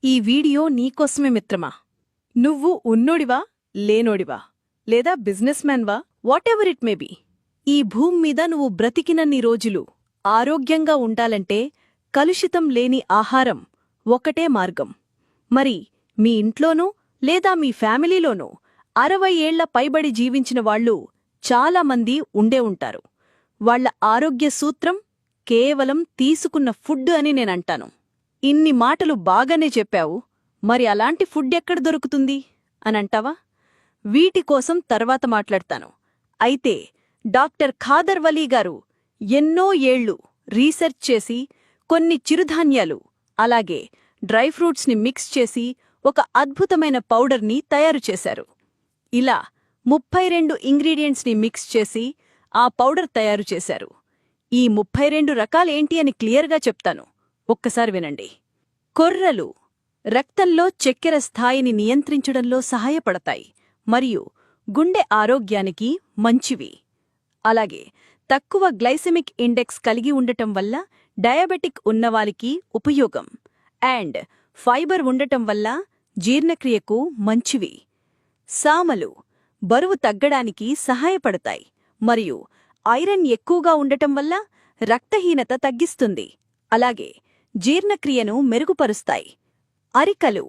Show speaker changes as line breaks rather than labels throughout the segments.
ఈ వీడియో నీకోసమే మిత్రమా. నువ్వు ఉన్నోడివా, లేనోడివా, లేదా బిజినెస్ మ్యాన్వా, వాటెవర్ ఇట్ మే బీ, ఈ భూమి మీద నువ్వు బ్రతికినన్ని రోజులు ఆరోగ్యంగా ఉండాలంటే కలుషితం లేని ఆహారం ఒకటే మార్గం. మరి మీ ఇంట్లోనూ లేదా మీ ఫ్యామిలీలోనూ 60 ఏళ్ల పైబడి జీవించిన వాళ్ళు చాలామంది ఉండే ఉంటారు. వాళ్ల ఆరోగ్య సూత్రం కేవలం తీసుకున్న ఫుడ్ అని నేనంటాను. ఇన్ని మాటలు బాగానే చెప్పావు, మరి అలాంటి ఫుడ్ ఎక్కడ దొరుకుతుంది అనంటావా? వీటి కోసం తర్వాత మాట్లాడతాను. అయితే డాక్టర్ ఖాదర్ వలీ గారు ఎన్నో ఏళ్లు రీసెర్చ్ చేసి కొన్ని చిరుధాన్యాలు అలాగే డ్రై ఫ్రూట్స్ని మిక్స్ చేసి ఒక అద్భుతమైన పౌడర్ని తయారు చేశారు. ఇలా 32 ఇంగ్రీడియంట్స్ని మిక్స్ చేసి ఆ పౌడర్ తయారు చేశారు. ఈ 32 రకాలేంటి అని క్లియర్గా చెప్తాను, ఒక్కసారి వినండి. కొర్రలు రక్తంలో చక్కెర స్థాయిని నియంత్రించడంలో సహాయపడతాయి మరియు గుండె ఆరోగ్యానికి మంచివి. అలాగే తక్కువ గ్లైసెమిక్ ఇండెక్స్ కలిగి ఉండటం వల్ల డయాబెటిక్ ఉన్నవారికి ఉపయోగం. అండ్ ఫైబర్ ఉండటం వల్ల జీర్ణక్రియకు మంచివి. సామలు బరువు తగ్గడానికి సహాయపడతాయి మరియు ఐరన్ ఎక్కువగా ఉండటం వల్ల రక్తహీనత తగ్గిస్తుంది. అలాగే జీర్ణక్రియను మెరుగుపరుస్తాయి. అరికలు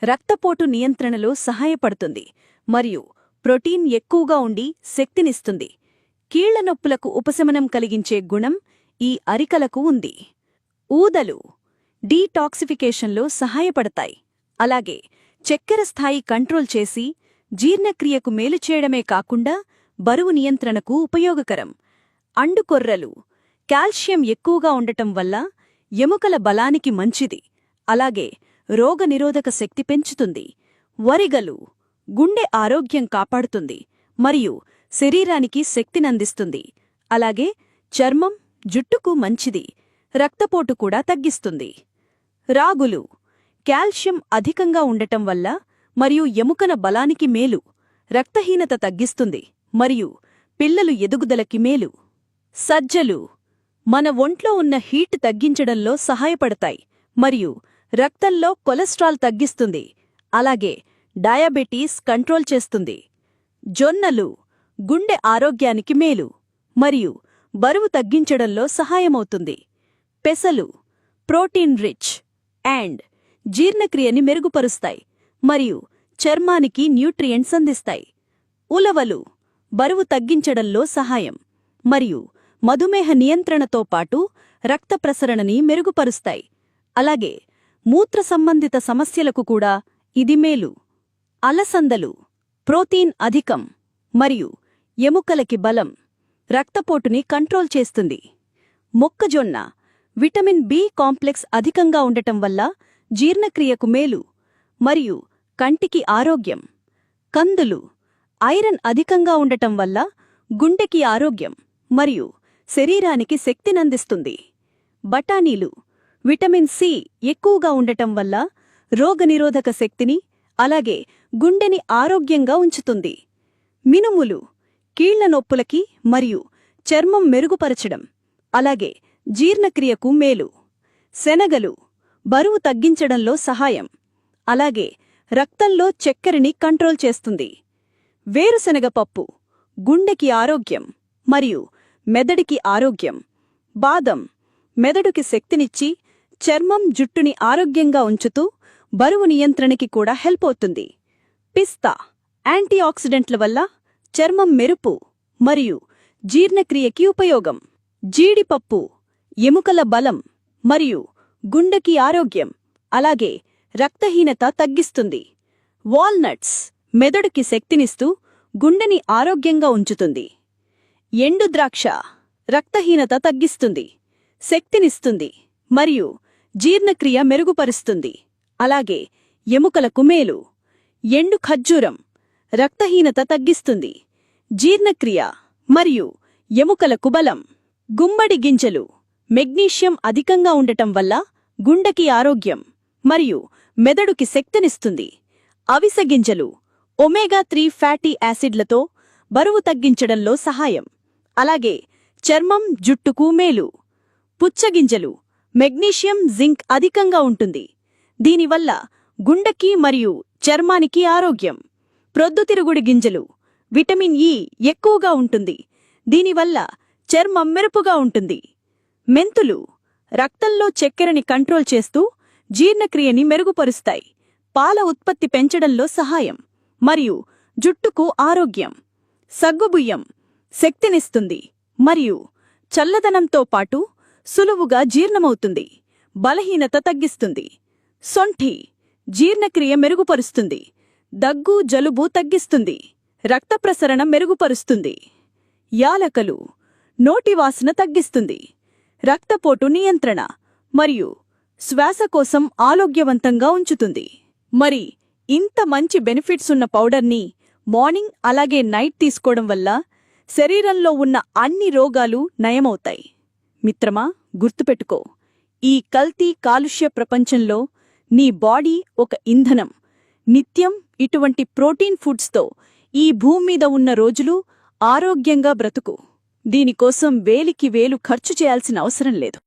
రక్తపోటు నియంత్రణలో సహాయపడుతుంది మరియు ప్రోటీన్ ఎక్కువగా ఉండి శక్తినిస్తుంది. కీళ్ల నొప్పులకు ఉపశమనం కలిగించే గుణం ఈ అరికలకు ఉంది. ఊదలు డీటాక్సిఫికేషన్లో సహాయపడతాయి. అలాగే చక్కెర స్థాయి కంట్రోల్ చేసి జీర్ణక్రియకు మేలు చేయడమే కాకుండా బరువు నియంత్రణకు ఉపయోగకరం. అండుకొర్రలు కాల్షియం ఎక్కువగా ఉండటం వల్ల ఎముకల బలానికి మంచిది. అలాగే రోగనిరోధక శక్తి పెంచుతుంది. వరిగలు గుండె ఆరోగ్యం కాపాడుతుంది మరియు శరీరానికి శక్తినందిస్తుంది. అలాగే చర్మం, జుట్టుకు మంచిది. రక్తపోటు కూడా తగ్గిస్తుంది. రాగులు కాల్షియం అధికంగా ఉండటం వల్ల మరియు ఎముకల బలానికి మేలు. రక్తహీనత తగ్గిస్తుంది మరియు పిల్లలు ఎదుగుదలకి మేలు. సజ్జలు మన ఒంట్లో ఉన్న హీట్ తగ్గించడంలో సహాయపడతాయి మరియు రక్తంలో కొలెస్ట్రాల్ తగ్గిస్తుంది. అలాగే డయాబెటీస్ కంట్రోల్ చేస్తుంది. జొన్నలు గుండె ఆరోగ్యానికి మేలు మరియు బరువు తగ్గించడంలో సహాయమవుతుంది. పెసలు ప్రోటీన్ రిచ్ అండ్ జీర్ణక్రియని మెరుగుపరుస్తాయి మరియు చర్మానికి న్యూట్రియంట్స్ అందిస్తాయి. ఉలవలు బరువు తగ్గించడంలో సహాయం మరియు మధుమేహ నియంత్రణతో పాటు రక్త ప్రసరణని మెరుగుపరుస్తాయి. అలాగే మూత్ర సంబంధిత సమస్యలకు కూడా ఇది మేలు. అలసందలు ప్రోటీన్ అధికం మరియు ఎముకలకి బలం, రక్తపోటుని కంట్రోల్ చేస్తుంది. మొక్కజొన్న విటమిన్ బి కాంప్లెక్స్ అధికంగా ఉండటం వల్ల జీర్ణక్రియకు మేలు మరియు కంటికి ఆరోగ్యం. కందులు ఐరన్ అధికంగా ఉండటం వల్ల గుండెకి ఆరోగ్యం మరియు శరీరానికి శక్తినందిస్తుంది. బఠానీలు విటమిన్ సి ఎక్కువగా ఉండటం వల్ల రోగనిరోధక శక్తిని అలాగే గుండెని ఆరోగ్యంగా ఉంచుతుంది. మినుములు కీళ్ల నొప్పులకి మరియు చర్మం మెరుగుపరచడం అలాగే జీర్ణక్రియకు మేలు. శనగలు బరువు తగ్గించడంలో సహాయం అలాగే రక్తంలో చక్కెరని కంట్రోల్ చేస్తుంది. వేరుశనగ పప్పు గుండెకి ఆరోగ్యం మరియు మెదడికి ఆరోగ్యం. బాదం మెదడుకి శక్తినిచ్చి చర్మం, జుట్టుని ఆరోగ్యంగా ఉంచుతూ బరువు నియంత్రణకి కూడా హెల్ప్ అవుతుంది. పిస్తా యాంటీఆక్సిడెంట్ల వల్ల చర్మం మెరుపు మరియు జీర్ణక్రియకి ఉపయోగం. జీడిపప్పు ఎముకల బలం మరియు గుండెకి ఆరోగ్యం అలాగే రక్తహీనత తగ్గిస్తుంది. వాల్నట్స్ మెదడుకి శక్తినిస్తూ గుండెని ఆరోగ్యంగా ఉంచుతుంది. ఎండు ద్రాక్ష రక్తహీనత తగ్గిస్తుంది, శక్తినిస్తుంది మరియు జీర్ణక్రియ మెరుగుపరుస్తుంది. అలాగే ఎముకలకు మేలు. ఎండు ఖర్జూరం రక్తహీనత తగ్గిస్తుంది, జీర్ణక్రియ మరియు ఎముకలకు బలం. గుమ్మడి గింజలు మెగ్నీషియం అధికంగా ఉండటం వల్ల గుండెకి ఆరోగ్యం మరియు మెదడుకి శక్తినిస్తుంది. అవిసె గింజలు ఒమేగా-3 ఫ్యాటీ యాసిడ్లతో బరువు తగ్గించడంలో సహాయం అలాగే చర్మం, జుట్టుకు మేలు. పుచ్చగింజలు మెగ్నీషియం, జింక్ అధికంగా ఉంటుంది. దీనివల్ల గుండెకి మరియు చర్మానికి ఆరోగ్యం. ప్రొద్దుతిరుగుడు గింజలు. విటమిన్ ఇ ఎక్కువగా ఉంటుంది. దీనివల్ల చర్మం మెరుపుగా ఉంటుంది. మెంతులు రక్తంలో చక్కెరని కంట్రోల్ చేస్తూ జీర్ణక్రియని మెరుగుపరుస్తాయి. పాల ఉత్పత్తి పెంచడంలో సహాయం మరియు జుట్టుకు ఆరోగ్యం. సగ్గుబియ్యం శక్తినిస్తుంది మరియు చల్లదనంతో పాటు సులువుగా జీర్ణమవుతుంది. బలహీనత తగ్గిస్తుంది. సొంఠి జీర్ణక్రియ మెరుగుపరుస్తుంది. దగ్గు జలుబు తగ్గిస్తుంది. రక్త ప్రసరణ మెరుగుపరుస్తుంది. యాలకులు నోటివాసన తగ్గిస్తుంది. రక్తపోటు నియంత్రణ మరియు శ్వాసకోశం ఆరోగ్యవంతంగా ఉంచుతుంది. మరి ఇంత మంచి బెనిఫిట్స్ ఉన్న పౌడర్ని మార్నింగ్ అలాగే నైట్ తీసుకోవడం వల్ల శరీరంలో ఉన్న అన్ని రోగాలు నయమవుతాయి. మిత్రమా, గుర్తుపెట్టుకో, ఈ కల్తీ కాలుష్య ప్రపంచంలో నీ బాడీ ఒక ఇంధనం. నిత్యం ఇటువంటి ప్రోటీన్ ఫుడ్స్తో ఈ భూమ్మీద ఉన్న రోజులు ఆరోగ్యంగా బ్రతుకు. దీనికోసం వేలికి వేలు ఖర్చు చేయాల్సిన అవసరం లేదు.